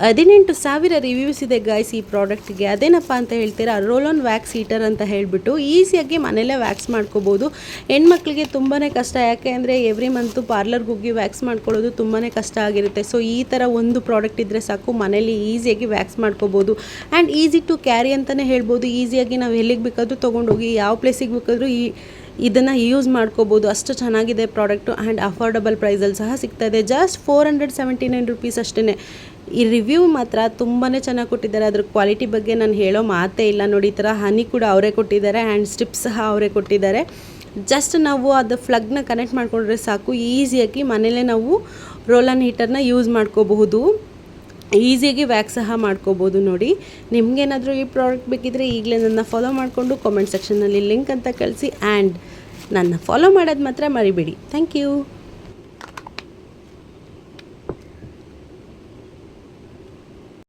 18,000 reviews ಇದೆ guys ಈ ಪ್ರಾಡಕ್ಟ್ಗೆ. ಅದೇನಪ್ಪ ಅಂತ ಹೇಳ್ತೀರಾ, ರೋಲ್ ಆನ್ ವ್ಯಾಕ್ಸ್ ಹೀಟರ್ ಅಂತ ಹೇಳಿಬಿಟ್ಟು ಈಸಿಯಾಗಿ ಮನೆಯಲ್ಲೇ ವ್ಯಾಕ್ಸ್ ಮಾಡ್ಕೋಬೋದು. ಹೆಣ್ಮಕ್ಳಿಗೆ ತುಂಬಾ ಕಷ್ಟ, ಯಾಕೆ ಅಂದರೆ ಎವ್ರಿ ಮಂತು ಪಾರ್ಲರ್ಗೆ ಹೋಗಿ ವ್ಯಾಕ್ಸ್ ಮಾಡ್ಕೊಳ್ಳೋದು ತುಂಬಾ ಕಷ್ಟ ಆಗಿರುತ್ತೆ. ಸೊ ಈ ಥರ ಒಂದು ಪ್ರಾಡಕ್ಟ್ ಇದ್ದರೆ ಸಾಕು, ಮನೇಲಿ ಈಸಿಯಾಗಿ ವ್ಯಾಕ್ಸ್ ಮಾಡ್ಕೋಬೋದು. ಆ್ಯಂಡ್ ಈಸಿ ಟು ಕ್ಯಾರಿ ಅಂತಲೇ ಹೇಳ್ಬೋದು. ಈಸಿಯಾಗಿ ನಾವು ಎಲ್ಲಿಗೆ ಬೇಕಾದರೂ ತೊಗೊಂಡೋಗಿ ಯಾವ ಪ್ಲೇಸಿಗೆ ಬೇಕಾದರೂ ಇದನ್ನು ಯೂಸ್ ಮಾಡ್ಕೋಬೋದು. ಅಷ್ಟು ಚೆನ್ನಾಗಿದೆ ಪ್ರಾಡಕ್ಟು. ಆ್ಯಂಡ್ ಅಫೋರ್ಡಬಲ್ ಪ್ರೈಸಲ್ಲಿ ಸಹ ಸಿಗ್ತಾಯಿದೆ. ಜಸ್ಟ್ 479 ರುಪೀಸ್ ಅಷ್ಟೇ. ಈ ರಿವ್ಯೂ ಮಾತ್ರ ತುಂಬಾ ಚೆನ್ನಾಗಿ ಕೊಟ್ಟಿದ್ದಾರೆ. ಅದ್ರ ಕ್ವಾಲಿಟಿ ಬಗ್ಗೆ ನಾನು ಹೇಳೋ ಮಾತೇ ಇಲ್ಲ. ನೋಡಿ, ಈ ಥರ ಹನಿ ಕೂಡ ಅವರೇ ಕೊಟ್ಟಿದ್ದಾರೆ ಆ್ಯಂಡ್ ಸ್ಟ್ರಿಪ್ಸ್ ಸಹ ಅವರೇ ಕೊಟ್ಟಿದ್ದಾರೆ. ಜಸ್ಟ್ ನಾವು ಅದು ಫ್ಲಗ್ನ ಕನೆಕ್ಟ್ ಮಾಡಿಕೊಂಡ್ರೆ ಸಾಕು, ಈಸಿಯಾಗಿ ಮನೇಲೇ ನಾವು ರೋಲ್ ಆನ್ ಹೀಟರ್ನ ಯೂಸ್ ಮಾಡ್ಕೋಬಹುದು. ಈಸಿಯಾಗಿ ವ್ಯಾಕ್ಸ್ ಸಹ ಮಾಡ್ಕೋಬೋದು. ನೋಡಿ, ನಿಮಗೇನಾದರೂ ಈ ಪ್ರಾಡಕ್ಟ್ ಬೇಕಿದ್ದರೆ ಈಗಲೇ ನನ್ನ ಫಾಲೋ ಮಾಡಿಕೊಂಡು ಕಾಮೆಂಟ್ ಸೆಕ್ಷನ್ನಲ್ಲಿ ಲಿಂಕ್ ಅಂತ ಕಳಿಸಿ. ಆ್ಯಂಡ್ ನನ್ನ ಫಾಲೋ ಮಾಡೋದು ಮಾತ್ರ ಮರಿಬೇಡಿ. Thank you.